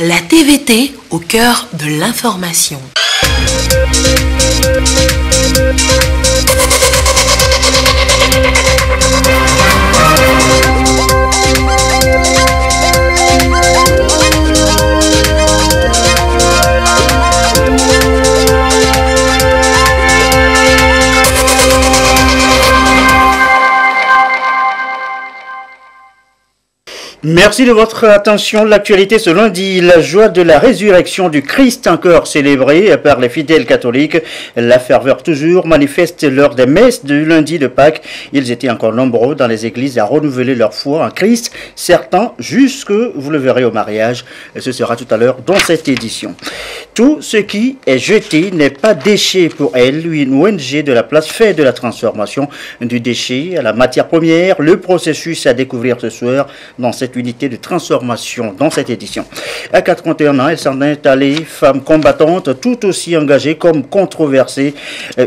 La TVT au cœur de l'information. Merci de votre attention. L'actualité ce lundi, la joie de la résurrection du Christ encore célébrée par les fidèles catholiques. La ferveur toujours manifeste lors des messes du lundi de Pâques. Ils étaient encore nombreux dans les églises à renouveler leur foi en Christ. Certains jusque, vous le verrez au mariage. Et ce sera tout à l'heure dans cette édition. Tout ce qui est jeté n'est pas déchet pour elle. Une ONG de la place fait de la transformation du déchet à la matière première. Le processus à découvrir ce soir dans cette unité de transformation dans cette édition. À 81 ans, elle s'en est allée, femme combattante, tout aussi engagée comme controversée.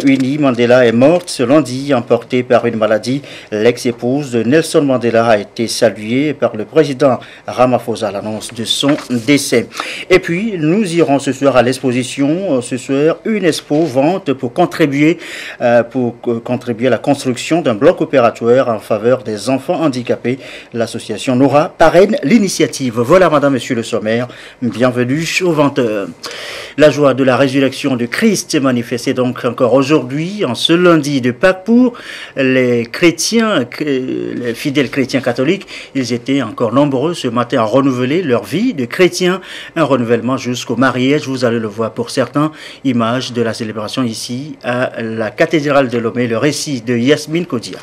Winnie Mandela est morte ce lundi, emportée par une maladie. L'ex-épouse de Nelson Mandela a été saluée par le président Ramaphosa à l'annonce de son décès. Et puis, nous irons ce soir à l'exposition. Ce soir, une expo vente pour contribuer à la construction d'un bloc opératoire en faveur des enfants handicapés. L'association Nora parraine l'initiative. Voilà, madame, monsieur le sommaire. Bienvenue aux 20h. La joie de la résurrection du Christ est manifestée donc encore aujourd'hui, en ce lundi de Pâques, pour les chrétiens, les fidèles chrétiens catholiques. Ils étaient encore nombreux ce matin à renouveler leur vie de chrétiens. Un renouvellement jusqu'au mariage. Vous allez le voir pour certains. Image de la célébration ici à la cathédrale de Lomé. Le récit de Yasmine Kodia.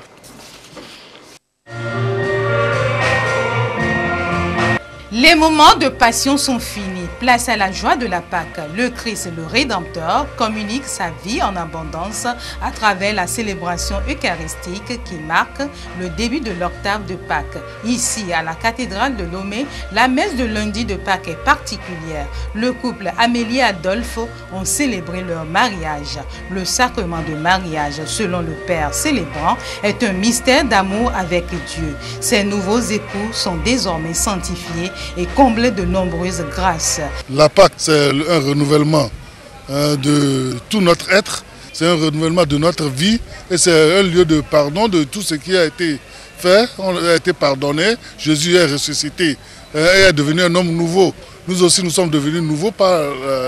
Les moments de passion sont finis. Place à la joie de la Pâque. Le Christ, le Rédempteur, communique sa vie en abondance à travers la célébration eucharistique qui marque le début de l'octave de Pâques. Ici, à la cathédrale de Lomé, la messe de lundi de Pâques est particulière. Le couple Amélie et Adolphe ont célébré leur mariage. Le sacrement de mariage, selon le Père célébrant, est un mystère d'amour avec Dieu. Ces nouveaux époux sont désormais sanctifiés et comblés de nombreuses grâces. La Pâque, c'est un renouvellement de tout notre être, c'est un renouvellement de notre vie et c'est un lieu de pardon de tout ce qui a été fait, on a été pardonné. Jésus est ressuscité et est devenu un homme nouveau. Nous aussi, nous sommes devenus nouveaux par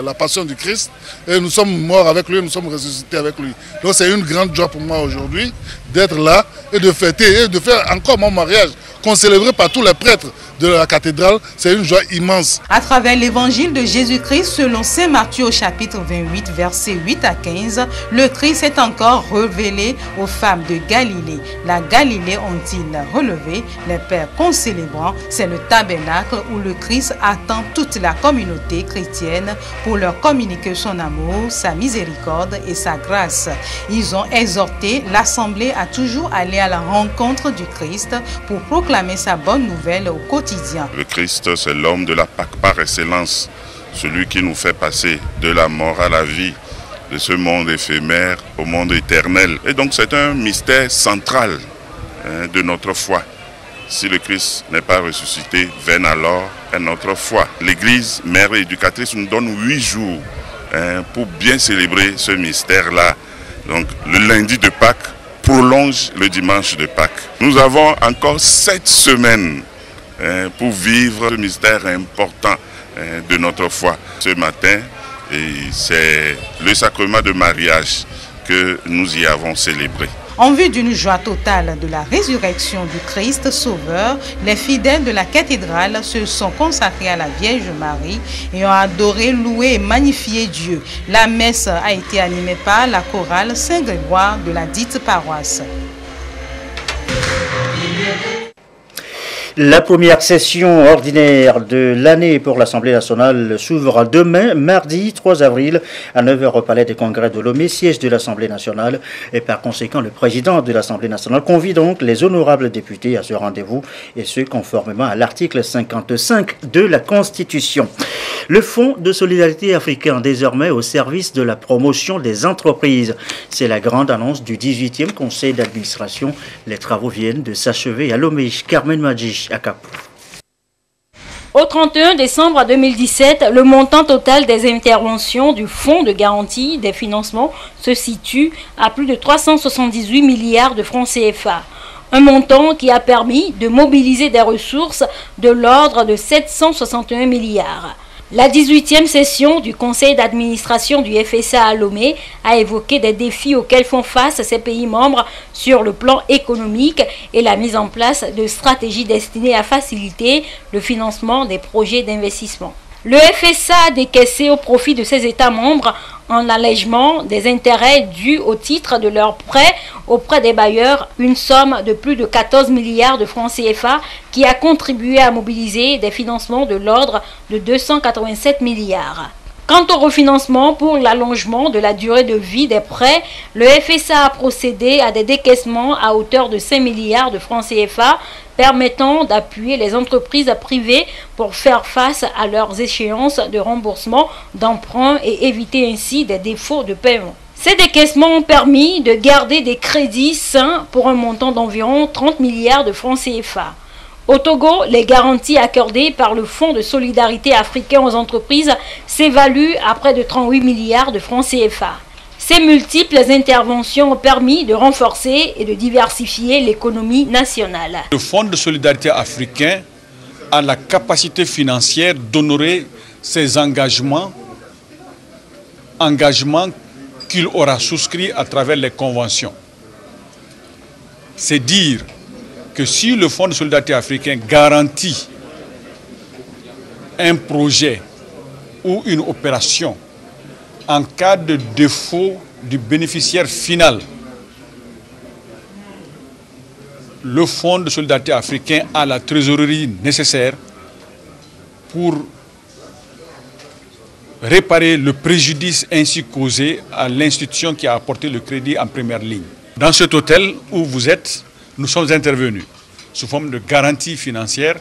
la passion du Christ et nous sommes morts avec lui, nous sommes ressuscités avec lui. Donc c'est une grande joie pour moi aujourd'hui d'être là et de fêter et de faire encore mon mariage, qu'on célébrait par tous les prêtres de la cathédrale. C'est une joie immense. À travers l'évangile de Jésus-Christ, selon Saint Matthieu au chapitre 28, versets 8 à 15, le Christ est encore révélé aux femmes de Galilée. La Galilée ont-ils relevé les pères concélébrants. C'est le tabernacle où le Christ attend toute la communauté chrétienne pour leur communiquer son amour, sa miséricorde et sa grâce. Ils ont exhorté l'assemblée à toujours aller à la rencontre du Christ pour proclamer sa bonne nouvelle au quotidien. Le Christ, c'est l'homme de la Pâque par excellence, celui qui nous fait passer de la mort à la vie, de ce monde éphémère au monde éternel. Et donc c'est un mystère central de notre foi. Si le Christ n'est pas ressuscité, vaine alors est notre foi. L'Église, mère éducatrice, nous donne 8 jours pour bien célébrer ce mystère-là. Donc le lundi de Pâques prolonge le dimanche de Pâques. Nous avons encore 7 semaines pour vivre ce mystère important de notre foi. Ce matin, c'est le sacrement de mariage que nous y avons célébré. En vue d'une joie totale de la résurrection du Christ Sauveur, les fidèles de la cathédrale se sont consacrés à la Vierge Marie et ont adoré, loué et magnifié Dieu. La messe a été animée par la chorale Saint-Grégoire de la dite paroisse. La première session ordinaire de l'année pour l'Assemblée nationale s'ouvre demain, mardi 3 avril, à 9h au Palais des Congrès de Lomé, siège de l'Assemblée nationale. Et par conséquent, le président de l'Assemblée nationale convie donc les honorables députés à ce rendez-vous, et ce conformément à l'article 55 de la Constitution. Le Fonds de solidarité africain, désormais au service de la promotion des entreprises. C'est la grande annonce du 18e conseil d'administration. Les travaux viennent de s'achever à Lomé. Carmen Maggi, à Cap. Au 31 décembre 2017, le montant total des interventions du Fonds de garantie des financements se situe à plus de 378 milliards de francs CFA. Un montant qui a permis de mobiliser des ressources de l'ordre de 761 milliards. La 18e session du conseil d'administration du FSA à Lomé a évoqué des défis auxquels font face ces pays membres sur le plan économique et la mise en place de stratégies destinées à faciliter le financement des projets d'investissement. Le FSA a décaissé au profit de ses États membres en allègement des intérêts dus au titre de leurs prêts auprès des bailleurs une somme de plus de 14 milliards de francs CFA qui a contribué à mobiliser des financements de l'ordre de 287 milliards. Quant au refinancement pour l'allongement de la durée de vie des prêts, le FSA a procédé à des décaissements à hauteur de 5 milliards de francs CFA permettant d'appuyer les entreprises privées pour faire face à leurs échéances de remboursement d'emprunts et éviter ainsi des défauts de paiement. Ces décaissements ont permis de garder des crédits sains pour un montant d'environ 30 milliards de francs CFA. Au Togo, les garanties accordées par le Fonds de solidarité africain aux entreprises s'évaluent à près de 38 milliards de francs CFA. Ces multiples interventions ont permis de renforcer et de diversifier l'économie nationale. Le Fonds de solidarité africain a la capacité financière d'honorer ses engagements qu'il aura souscrits à travers les conventions. C'est dire que si le Fonds de solidarité africain garantit un projet ou une opération en cas de défaut du bénéficiaire final, le Fonds de solidarité africain a la trésorerie nécessaire pour réparer le préjudice ainsi causé à l'institution qui a apporté le crédit en première ligne. Dans cet hôtel où vous êtes, nous sommes intervenus sous forme de garantie financière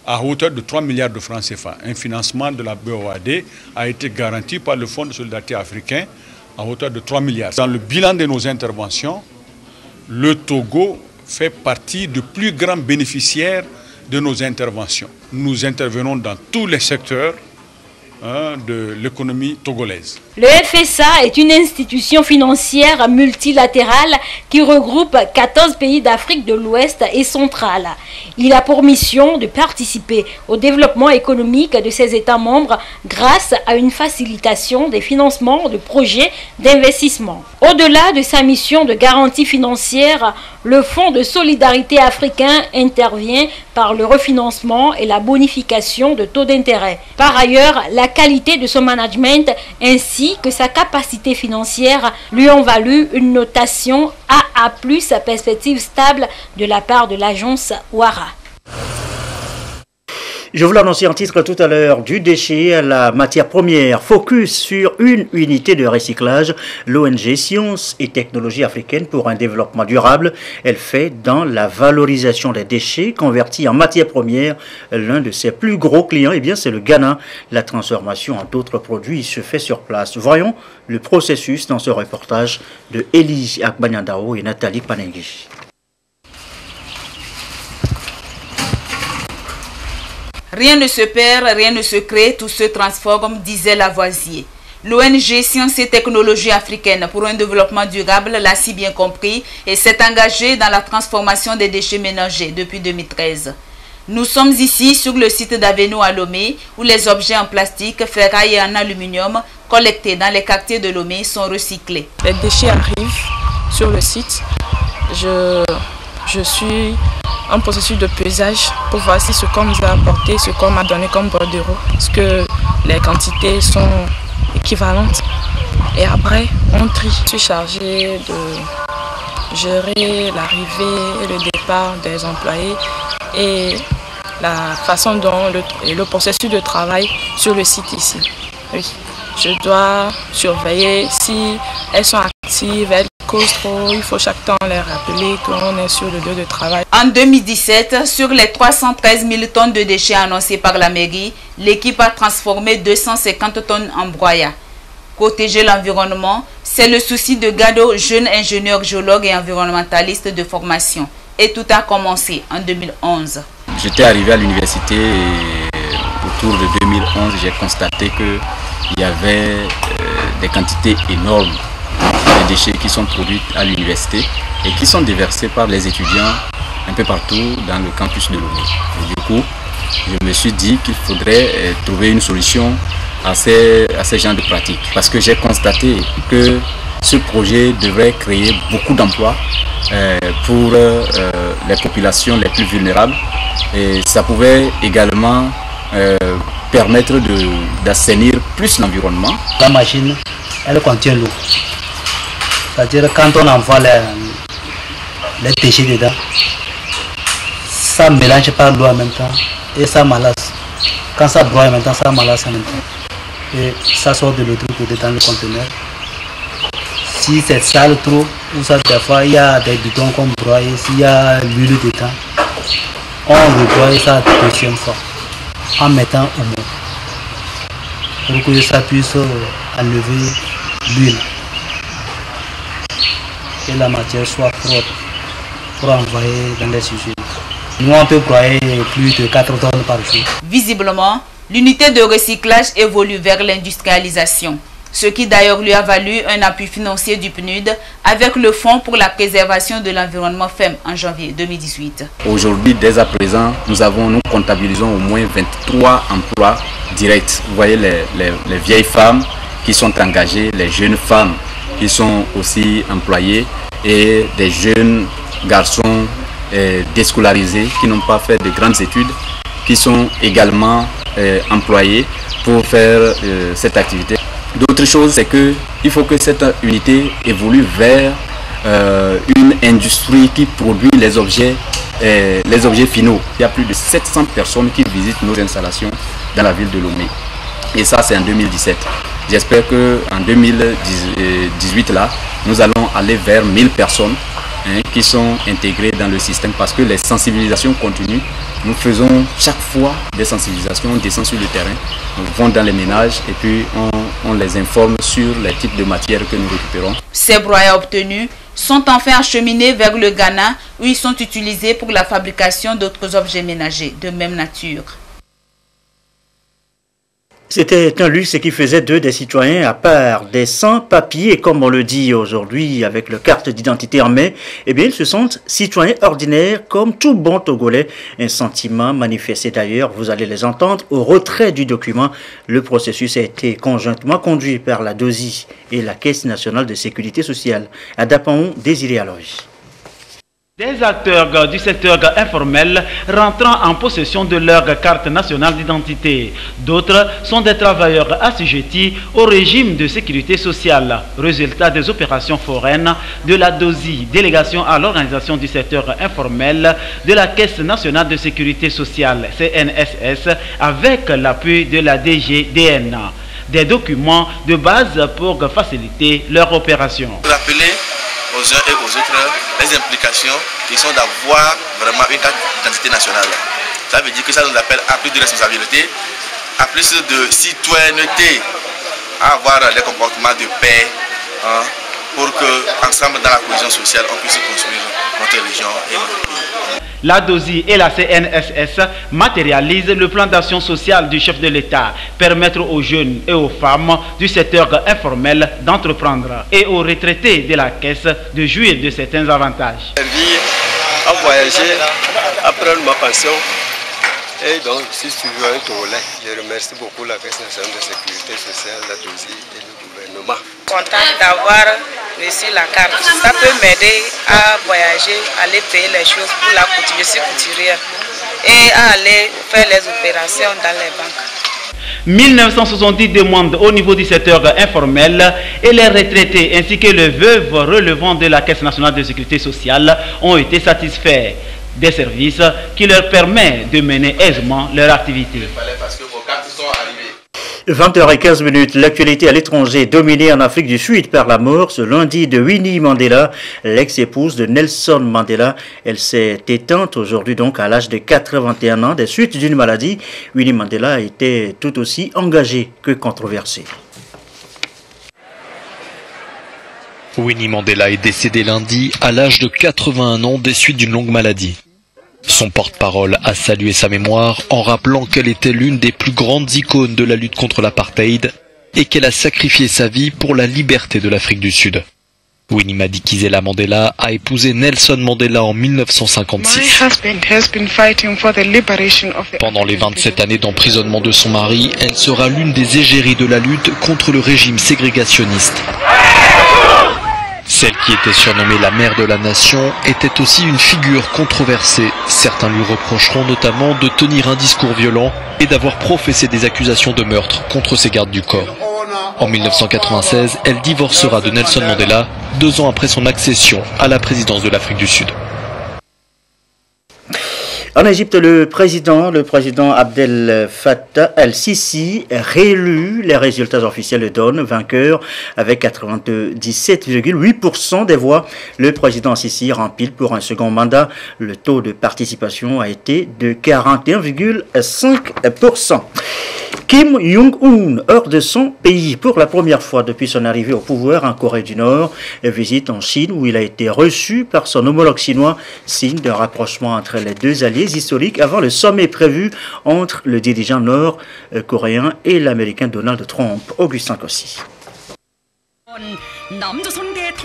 à hauteur de 3 milliards de francs CFA. Un financement de la BOAD a été garanti par le Fonds de solidarité africain à hauteur de 3 milliards. Dans le bilan de nos interventions, le Togo fait partie des plus grands bénéficiaires de nos interventions. Nous intervenons dans tous les secteurs de l'économie togolaise. Le FSA est une institution financière multilatérale qui regroupe 14 pays d'Afrique de l'Ouest et centrale. Il a pour mission de participer au développement économique de ses États membres grâce à une facilitation des financements de projets d'investissement. Au-delà de sa mission de garantie financière, le Fonds de solidarité africain intervient par le refinancement et la bonification de taux d'intérêt. Par ailleurs, la qualité de son management ainsi que sa capacité financière lui ont valu une notation AA+, perspective stable de la part de l'agence Ouara. Je vous l'annonçais en titre tout à l'heure, du déchet à la matière première, focus sur une unité de recyclage, l'ONG Sciences et Technologies africaines pour un développement durable. Elle fait dans la valorisation des déchets convertis en matière première. L'un de ses plus gros clients, eh bien, c'est le Ghana. La transformation en d'autres produits se fait sur place. Voyons le processus dans ce reportage de Elie Akbanyandao et Nathalie Panengi. Rien ne se perd, rien ne se crée, tout se transforme, disait Lavoisier. L'ONG Sciences et Technologies africaines pour un développement durable l'a si bien compris et s'est engagée dans la transformation des déchets ménagers depuis 2013. Nous sommes ici sur le site d'Aveno à Lomé où les objets en plastique, ferraille et en aluminium collectés dans les quartiers de Lomé sont recyclés. Les déchets arrivent sur le site. Je suis en processus de pesage pour voir si ce qu'on nous a apporté, ce qu'on m'a donné comme bordereau, est-ce que les quantités sont équivalentes. Et après, on trie. Je suis chargée de gérer l'arrivée et le départ des employés et la façon dont le processus de travail sur le site ici. Oui. Je dois surveiller si elles sont actives, elles causent trop, il faut chaque temps les rappeler qu'on est sur le lieu de travail. En 2017, sur les 313 000 tonnes de déchets annoncées par la mairie, l'équipe a transformé 250 tonnes en broyat. Protéger l'environnement, c'est le souci de Gado, jeune ingénieur géologue et environnementaliste de formation. Et tout a commencé en 2011. J'étais arrivé à l'université autour de 2011, j'ai constaté qu'il y avait des quantités énormes de déchets qui sont produits à l'université et qui sont déversés par les étudiants un peu partout dans le campus de Lomé. Et du coup, je me suis dit qu'il faudrait trouver une solution à ces genres de pratiques. Parce que j'ai constaté que ce projet devrait créer beaucoup d'emplois pour les populations les plus vulnérables. Et ça pouvait également permettre d'assainir plus l'environnement. La machine, elle contient l'eau. C'est-à-dire quand on envoie les déchets dedans, ça mélange pas l'eau en même temps et ça malasse. Quand ça broie en même temps, ça malasse en même temps. Et ça sort de l'autre côté dans le conteneur. Si c'est sale trop, ou ça des fois il y a des bidons qu'on broie, s'il y a l'huile dedans, on rebroie ça la deuxième fois en mettant au mot pour que ça puisse enlever l'huile et la matière soit propre pour envoyer dans les usines. Nous on peut broyer plus de 4 tonnes par jour. Visiblement, l'unité de recyclage évolue vers l'industrialisation, ce qui d'ailleurs lui a valu un appui financier du PNUD avec le Fonds pour la préservation de l'environnement FEM en janvier 2018. Aujourd'hui, dès à présent, nous comptabilisons au moins 23 emplois directs. Vous voyez les vieilles femmes qui sont engagées, les jeunes femmes qui sont aussi employées et des jeunes garçons déscolarisés qui n'ont pas fait de grandes études, qui sont également employés pour faire cette activité. D'autres choses, c'est qu'il faut que cette unité évolue vers une industrie qui produit les objets finaux. Il y a plus de 700 personnes qui visitent nos installations dans la ville de Lomé. Et ça, c'est en 2017. J'espère qu'en 2018, là, nous allons aller vers 1000 personnes qui sont intégrées dans le système parce que les sensibilisations continuent. Nous faisons chaque fois des sensibilisations, on descend sur le terrain, on va dans les ménages et puis on les informe sur les types de matières que nous récupérons. Ces broyats obtenus sont enfin acheminés vers le Ghana où ils sont utilisés pour la fabrication d'autres objets ménagers de même nature. C'était un luxe qui faisait d'eux des citoyens à part, des sans-papiers, comme on le dit aujourd'hui avec leur carte d'identité en main. Eh bien, ils se sentent citoyens ordinaires comme tout bon Togolais. Un sentiment manifesté d'ailleurs, vous allez les entendre, au retrait du document. Le processus a été conjointement conduit par la DOSI et la Caisse nationale de sécurité sociale. À Dapaon, Désiré Aloy. Des acteurs du secteur informel rentrant en possession de leur carte nationale d'identité. D'autres sont des travailleurs assujettis au régime de sécurité sociale. Résultat des opérations foraines de la DOSI, délégation à l'organisation du secteur informel de la Caisse nationale de sécurité sociale, CNSS, avec l'appui de la DGDN. Des documents de base pour faciliter leur opération. Aux uns et aux autres les implications qui sont d'avoir vraiment une carte d'identité nationale. Ça veut dire que ça nous appelle à plus de responsabilité, à plus de citoyenneté, à avoir des comportements de paix, pour que ensemble dans la cohésion sociale on puisse construire notre région et notre pays. La DOSI et la CNSS matérialisent le plan d'action sociale du chef de l'État, permettre aux jeunes et aux femmes du secteur informel d'entreprendre et aux retraités de la caisse de jouir de certains avantages. À voyager, à prendre ma pension et donc je suis toujours un Togolais. Je remercie beaucoup la Caisse nationale de sécurité sociale, la DOSI et le gouvernement. Content d'avoir reçu la carte. Ça peut m'aider à voyager, aller payer les choses pour la couture. Je suis couturière et à aller faire les opérations dans les banques. 1970 demandes au niveau du secteur informel et les retraités ainsi que les veuves relevant de la Caisse nationale de sécurité sociale ont été satisfaits des services qui leur permettent de mener aisément leur activité. 20h15, l'actualité à l'étranger dominée en Afrique du Sud par la mort ce lundi de Winnie Mandela, l'ex-épouse de Nelson Mandela. Elle s'est éteinte aujourd'hui donc à l'âge de 81 ans des suites d'une maladie. Winnie Mandela était tout aussi engagée que controversée. Winnie Mandela est décédée lundi à l'âge de 81 ans des suites d'une longue maladie. Son porte-parole a salué sa mémoire en rappelant qu'elle était l'une des plus grandes icônes de la lutte contre l'apartheid et qu'elle a sacrifié sa vie pour la liberté de l'Afrique du Sud. Winnie Madikizela Mandela a épousé Nelson Mandela en 1956. Pendant les 27 années d'emprisonnement de son mari, elle sera l'une des égéries de la lutte contre le régime ségrégationniste. Celle qui était surnommée la mère de la nation était aussi une figure controversée. Certains lui reprocheront notamment de tenir un discours violent et d'avoir professé des accusations de meurtre contre ses gardes du corps. En 1996, elle divorcera de Nelson Mandela, 2 ans après son accession à la présidence de l'Afrique du Sud. En Égypte, le président Abdel Fattah el-Sisi, réélu, les résultats officiels le donnent vainqueur avec 97,8% des voix. Le président Sisi rempile pour un second mandat. Le taux de participation a été de 41,5%. Kim Jong-un, hors de son pays pour la première fois depuis son arrivée au pouvoir en Corée du Nord, visite en Chine où il a été reçu par son homologue chinois, signe d'un rapprochement entre les deux alliés historiques avant le sommet prévu entre le dirigeant nord-coréen et l'américain Donald Trump. Augustin Kossi.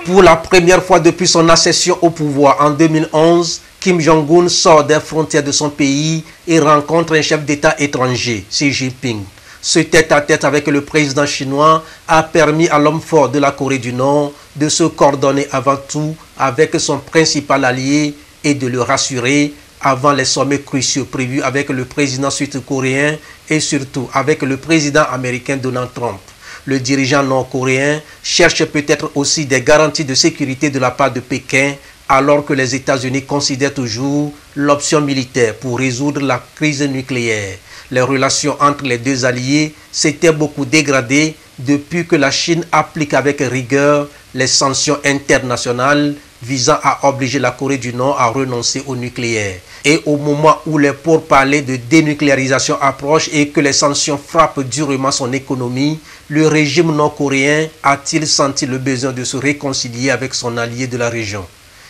Pour la première fois depuis son accession au pouvoir en 2011, Kim Jong-un sort des frontières de son pays et rencontre un chef d'État étranger, Xi Jinping. Ce tête-à-tête avec le président chinois a permis à l'homme fort de la Corée du Nord de se coordonner avant tout avec son principal allié et de le rassurer avant les sommets cruciaux prévus avec le président sud-coréen et surtout avec le président américain Donald Trump. Le dirigeant nord-coréen cherche peut-être aussi des garanties de sécurité de la part de Pékin, alors que les États-Unis considèrent toujours l'option militaire pour résoudre la crise nucléaire. Les relations entre les deux alliés s'étaient beaucoup dégradées depuis que la Chine applique avec rigueur les sanctions internationales visant à obliger la Corée du Nord à renoncer au nucléaire. Et au moment où les pourparlers de dénucléarisation approchent et que les sanctions frappent durement son économie, le régime nord-coréen a-t-il senti le besoin de se réconcilier avec son allié de la région?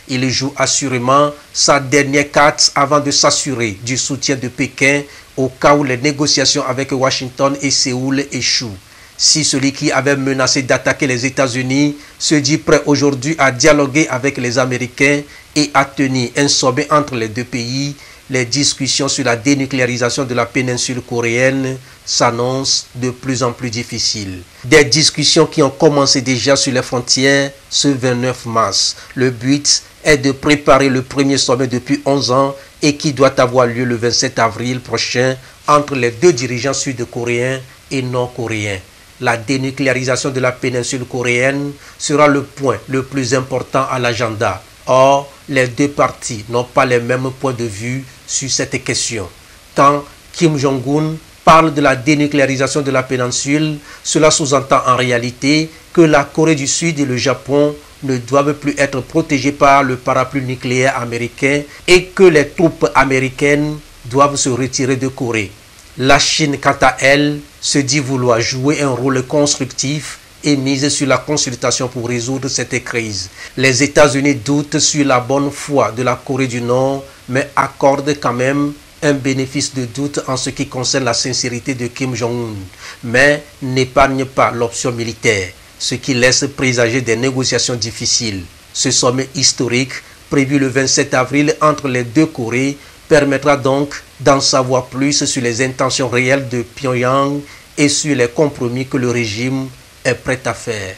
Il joue assurément sa dernière carte avant de s'assurer du soutien de Pékin au cas où les négociations avec Washington et Séoul échouent. Si celui qui avait menacé d'attaquer les États-Unis se dit prêt aujourd'hui à dialoguer avec les Américains et à tenir un sommet entre les deux pays, les discussions sur la dénucléarisation de la péninsule coréenne s'annoncent de plus en plus difficiles. Des discussions qui ont commencé déjà sur les frontières ce 29 mars. Le but est de préparer le premier sommet depuis 11 ans et qui doit avoir lieu le 27 avril prochain entre les deux dirigeants sud-coréens et nord-coréens. La dénucléarisation de la péninsule coréenne sera le point le plus important à l'agenda. Or, les deux parties n'ont pas les mêmes points de vue sur cette question. Quand Kim Jong-un parle de la dénucléarisation de la péninsule, cela sous-entend en réalité que la Corée du Sud et le Japon ne doivent plus être protégés par le parapluie nucléaire américain et que les troupes américaines doivent se retirer de Corée. La Chine, quant à elle, se dit vouloir jouer un rôle constructif et mise sur la consultation pour résoudre cette crise. Les États-Unis doutent sur la bonne foi de la Corée du Nord, mais accordent quand même un bénéfice de doute en ce qui concerne la sincérité de Kim Jong-un, mais n'épargne pas l'option militaire, ce qui laisse présager des négociations difficiles. Ce sommet historique, prévu le 27 avril entre les deux Corées, permettra donc d'en savoir plus sur les intentions réelles de Pyongyang et sur les compromis que le régime est prêt à faire.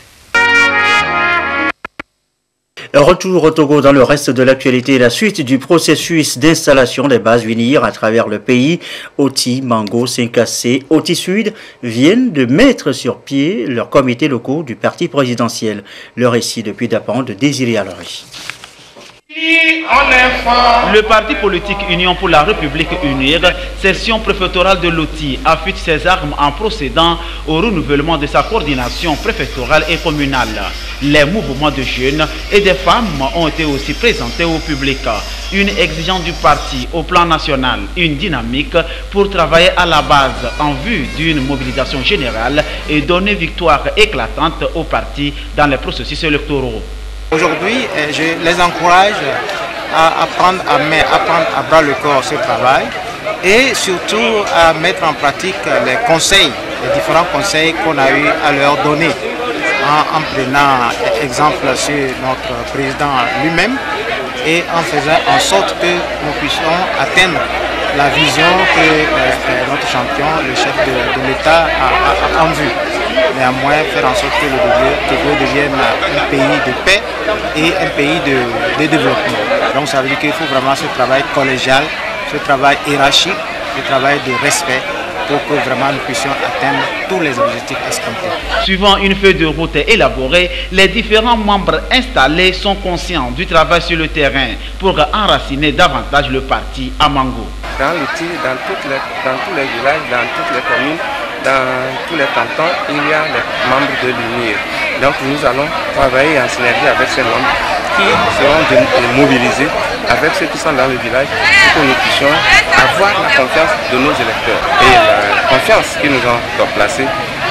Retour au Togo dans le reste de l'actualité. La suite du processus d'installation des bases UNIR à travers le pays. Oti, Mango, Sinkassé, Oti Sud viennent de mettre sur pied leurs comités locaux du parti présidentiel. Le récit depuis Dapan de Désiré Alori. Le parti politique Union pour la République UNIR, section préfectorale de Loti, affûte ses armes en procédant au renouvellement de sa coordination préfectorale et communale. Les mouvements de jeunes et des femmes ont été aussi présentés au public. Une exigence du parti au plan national, une dynamique pour travailler à la base en vue d'une mobilisation générale et donner victoire éclatante au parti dans les processus électoraux. Aujourd'hui, je les encourage à prendre à bras le corps ce travail et surtout à mettre en pratique les conseils, les différents conseils qu'on a eu à leur donner en prenant exemple sur notre président lui-même et en faisant en sorte que nous puissions atteindre la vision que notre champion, le chef de l'État, a en vue. Néanmoins, faire en sorte que le Togo devienne un pays de paix et un pays de développement. Donc ça veut dire qu'il faut vraiment ce travail collégial, ce travail hiérarchique, ce travail de respect pour que vraiment nous puissions atteindre tous les objectifs escomptés. Suivant une feuille de route élaborée, les différents membres installés sont conscients du travail sur le terrain pour enraciner davantage le parti à Mango. Dans l'outil, dans tous les villages, dans toutes les communes, dans tous les cantons, il y a les membres de l'UNIR. Donc nous allons travailler en synergie avec ces membres qui seront mobilisés avec ceux qui sont dans le village pour que nous puissions avoir la confiance de nos électeurs. Et la confiance qu'ils nous ont placée,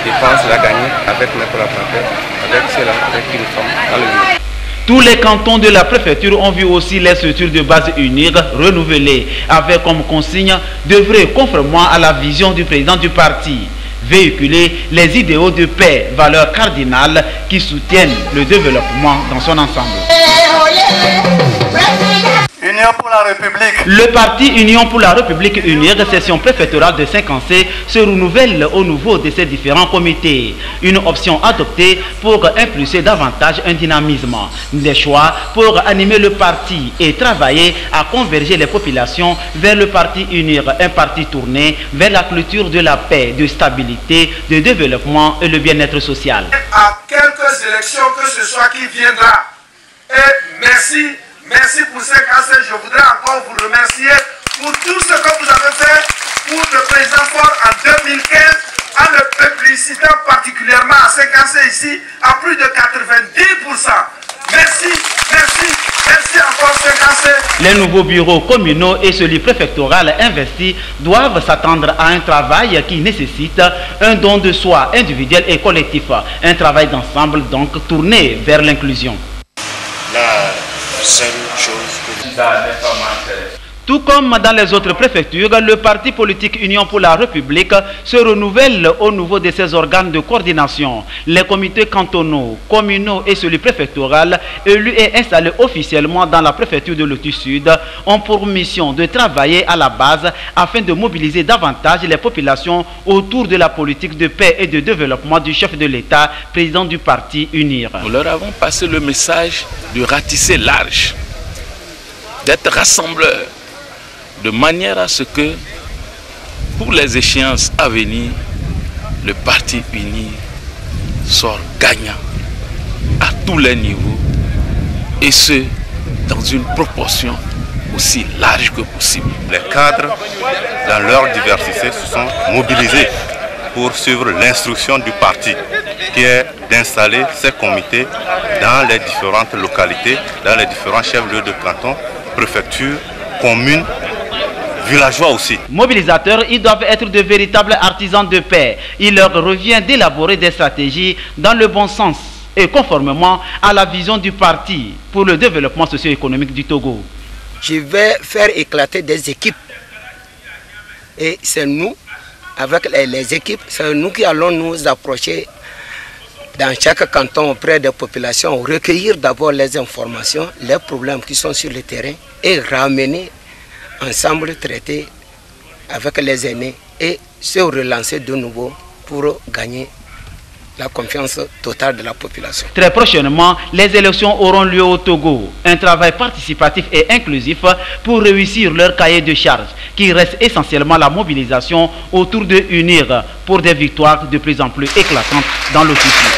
je pense la gagner avec mes collaborateurs, avec ceux-là avec qui nous sommes dans le village. Tous les cantons de la préfecture ont vu aussi les structures de base UNIR renouvelées, avec comme consigne d'œuvrer conformément à la vision du président du parti, véhiculer les idéaux de paix, valeurs cardinales qui soutiennent le développement dans son ensemble. Union pour la République. Le parti Union pour la République UNIR, session préfectorale de Cinquancé, se renouvelle au niveau de ces différents comités. Une option adoptée pour impulser davantage un dynamisme. Des choix pour animer le parti et travailler à converger les populations vers le parti UNIR, un parti tourné vers la culture de la paix, de stabilité, de développement et le bien-être social. À quelques élections que ce soit qui viendra. Et merci pour ces cassés. Je voudrais encore vous remercier pour tout ce que vous avez fait pour le président Faure en 2015, en le publicitant particulièrement à ces cassés ici à plus de 90%. Merci encore ces cassés. Les nouveaux bureaux communaux et celui préfectoral investis doivent s'attendre à un travail qui nécessite un don de soi individuel et collectif. Un travail d'ensemble donc tourné vers l'inclusion. La seule chose que Tout comme dans les autres préfectures, le parti politique Union pour la République se renouvelle au niveau de ses organes de coordination. Les comités cantonaux, communaux et celui préfectoral, élus et installés officiellement dans la préfecture de Lotus Sud, ont pour mission de travailler à la base afin de mobiliser davantage les populations autour de la politique de paix et de développement du chef de l'État, président du parti UNIR. Nous leur avons passé le message de ratisser large, d'être rassembleurs, de manière à ce que, pour les échéances à venir, le parti uni sort gagnant à tous les niveaux, et ce, dans une proportion aussi large que possible. Les cadres, dans leur diversité, se sont mobilisés pour suivre l'instruction du parti, qui est d'installer ces comités dans les différentes localités, dans les différents chefs-lieux de canton, préfectures, communes, villageois aussi. Mobilisateurs, ils doivent être de véritables artisans de paix. Il leur revient d'élaborer des stratégies dans le bon sens et conformément à la vision du parti pour le développement socio-économique du Togo. Je vais faire éclater des équipes. Et c'est nous, avec les équipes, c'est nous qui allons nous approcher dans chaque canton auprès des populations, recueillir d'abord les informations, les problèmes qui sont sur le terrain et ramener ensemble, traiter avec les aînés et se relancer de nouveau pour gagner la confiance totale de la population. Très prochainement, les élections auront lieu au Togo. Un travail participatif et inclusif pour réussir leur cahier de charge, qui reste essentiellement la mobilisation autour de UNIR pour des victoires de plus en plus éclatantes dans le futur.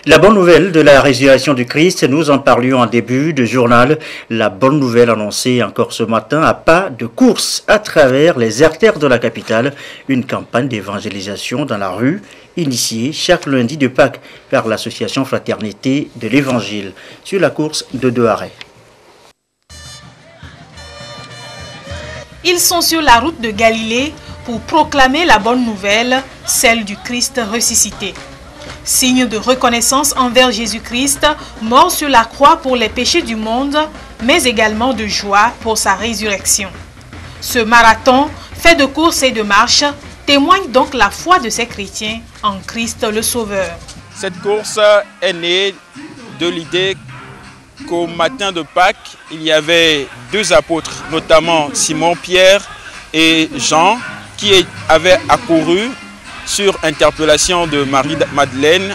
La bonne nouvelle de la résurrection du Christ, nous en parlions en début de journal. La bonne nouvelle annoncée encore ce matin à pas de course à travers les artères de la capitale. Une campagne d'évangélisation dans la rue, initiée chaque lundi de Pâques par l'association Fraternité de l'Évangile, sur la course de Doharé. Ils sont sur la route de Galilée pour proclamer la bonne nouvelle, celle du Christ ressuscité. Signe de reconnaissance envers Jésus-Christ, mort sur la croix pour les péchés du monde, mais également de joie pour sa résurrection. Ce marathon, fait de courses et de marches, témoigne donc la foi de ces chrétiens en Christ le Sauveur. Cette course est née de l'idée qu'au matin de Pâques, il y avait deux apôtres, notamment Simon-Pierre et Jean, qui avaient accouru sur interpellation de Marie-Madeleine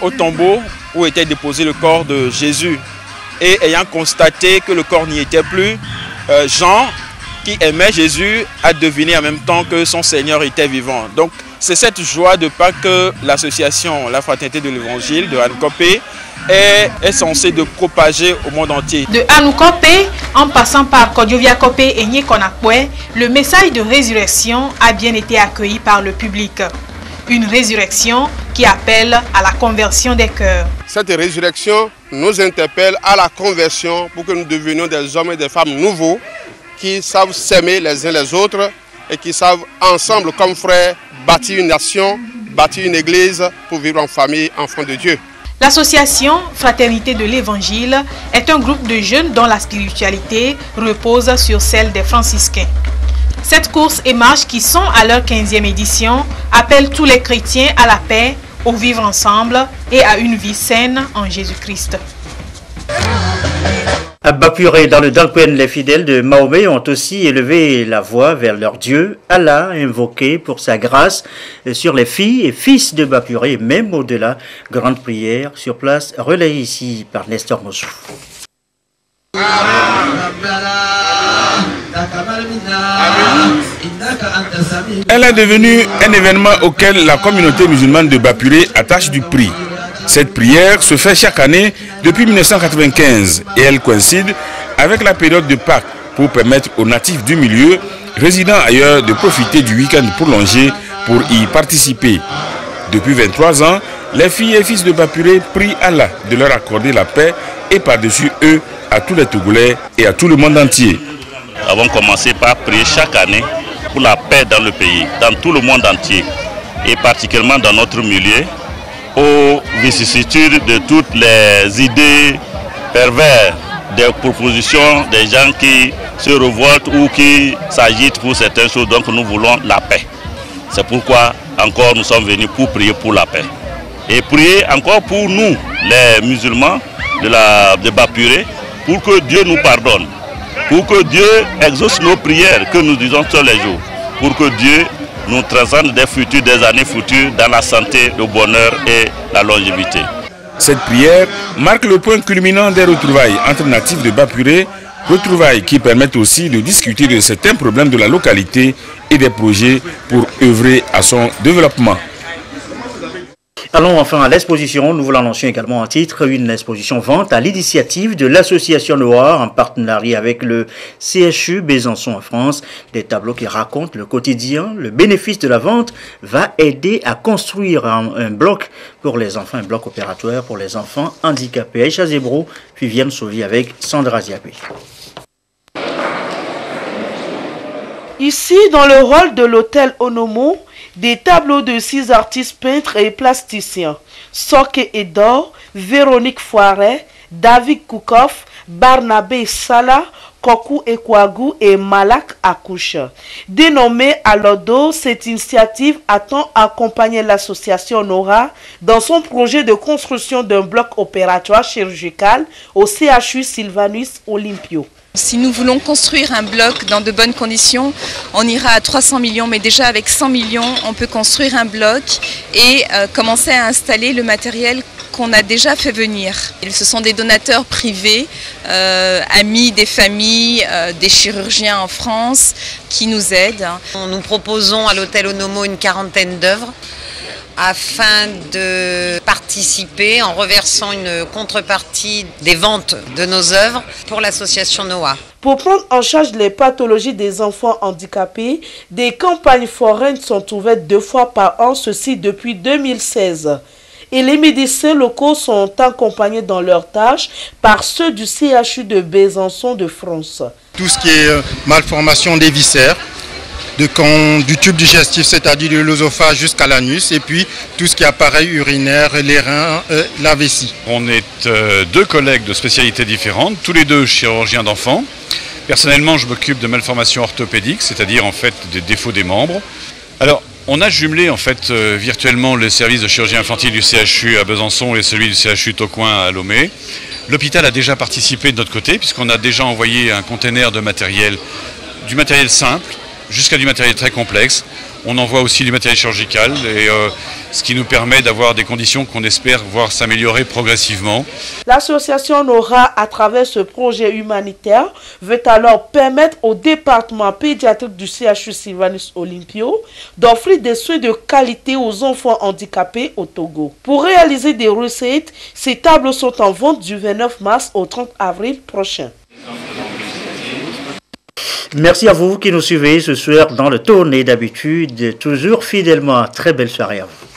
au tombeau où était déposé le corps de Jésus. Et ayant constaté que le corps n'y était plus, Jean, qui aimait Jésus, a deviné en même temps que son Seigneur était vivant. Donc c'est cette joie de Pâques que l'association La Fraternité de l'Évangile de Anukopé est censée de propager au monde entier. De Anukopé, en passant par Kodioviakopé et Nyekonakwe, le message de résurrection a bien été accueilli par le public. Une résurrection qui appelle à la conversion des cœurs. Cette résurrection nous interpelle à la conversion pour que nous devenions des hommes et des femmes nouveaux qui savent s'aimer les uns les autres et qui savent ensemble comme frères bâtir une nation, bâtir une église pour vivre en famille, enfants de Dieu. L'association Fraternité de l'Évangile est un groupe de jeunes dont la spiritualité repose sur celle des franciscains. Cette course et marche qui sont à leur 15e édition appelle tous les chrétiens à la paix, au vivre ensemble et à une vie saine en Jésus-Christ. À Bapuré, dans le Dankwen, les fidèles de Mahomet ont aussi élevé la voix vers leur Dieu, Allah, invoqué pour sa grâce sur les filles et fils de Bapuré, même au-delà. Grande prière sur place, relayée ici par Nestor Mosou. Elle est devenue un événement auquel la communauté musulmane de Bapuré attache du prix. Cette prière se fait chaque année depuis 1995 et elle coïncide avec la période de Pâques pour permettre aux natifs du milieu, résidant ailleurs, de profiter du week-end prolongé pour y participer. Depuis 23 ans, les filles et fils de Bapuré prient Allah de leur accorder la paix et par-dessus eux à tous les Togolais et à tout le monde entier. Nous avons commencé par prier chaque année pour la paix dans le pays, dans tout le monde entier et particulièrement dans notre milieu, aux vicissitudes de toutes les idées perverses, des propositions des gens qui se révoltent ou qui s'agitent pour certaines choses. Donc nous voulons la paix. C'est pourquoi encore nous sommes venus pour prier pour la paix. Et prier encore pour nous, les musulmans de Bapuré, pour que Dieu nous pardonne, pour que Dieu exauce nos prières que nous disons tous les jours, pour que Dieu nous transcende des années futures dans la santé, le bonheur et la longévité. Cette prière marque le point culminant des retrouvailles entre natifs de Bapuré, retrouvailles qui permettent aussi de discuter de certains problèmes de la localité et des projets pour œuvrer à son développement. Allons enfin à l'exposition. Nous vous l'annoncions également en titre, une exposition vente à l'initiative de l'association Noire en partenariat avec le CHU Besançon en France. Des tableaux qui racontent le quotidien. Le bénéfice de la vente va aider à construire un bloc pour les enfants, un bloc opératoire pour les enfants handicapés. Aïcha Zebro, Viviane Sauvi avec Sandra Ziapé. Ici, dans le rôle de l'hôtel Onomo, des tableaux de 6 artistes peintres et plasticiens. Soke Edor, Véronique Foiret, David Koukoff, Barnabé Salah, Kokou Ekwagu et Malak Akouche. Dénommée Alodo, cette initiative attend accompagner l'association Nora dans son projet de construction d'un bloc opératoire chirurgical au CHU Sylvanus Olympio. Si nous voulons construire un bloc dans de bonnes conditions, on ira à 300 millions, mais déjà avec 100 millions, on peut construire un bloc et commencer à installer le matériel qu'on a déjà fait venir. Ce sont des donateurs privés, amis des familles, des chirurgiens en France qui nous aident. Nous proposons à l'hôtel Onomo une quarantaine d'œuvres afin de participer en reversant une contrepartie des ventes de nos œuvres pour l'association Noah. Pour prendre en charge les pathologies des enfants handicapés, des campagnes foraines sont ouvertes 2 fois par an, ceci depuis 2016. Et les médecins locaux sont accompagnés dans leurs tâches par ceux du CHU de Besançon de France. Tout ce qui est malformation des viscères, du tube digestif, c'est-à-dire de l'œsophage jusqu'à l'anus, et puis tout ce qui est appareil urinaire, les reins, la vessie. On est deux collègues de spécialités différentes, tous les deux chirurgiens d'enfants. Personnellement, je m'occupe de malformations orthopédiques, c'est-à-dire en fait des défauts des membres. Alors, on a jumelé en fait virtuellement le service de chirurgie infantile du CHU à Besançon et celui du CHU Tocoin à Lomé. L'hôpital a déjà participé de notre côté puisqu'on a déjà envoyé un container de matériel, du matériel simple jusqu'à du matériel très complexe. On envoie aussi du matériel chirurgical, et ce qui nous permet d'avoir des conditions qu'on espère voir s'améliorer progressivement. L'association Nora, à travers ce projet humanitaire, veut alors permettre au département pédiatrique du CHU Sylvanus Olympio d'offrir des soins de qualité aux enfants handicapés au Togo. Pour réaliser des recettes, ces tableaux sont en vente du 29 mars au 30 avril prochain. Merci à vous qui nous suivez ce soir dans le tournée d'habitude, toujours fidèlement. Très belle soirée à vous.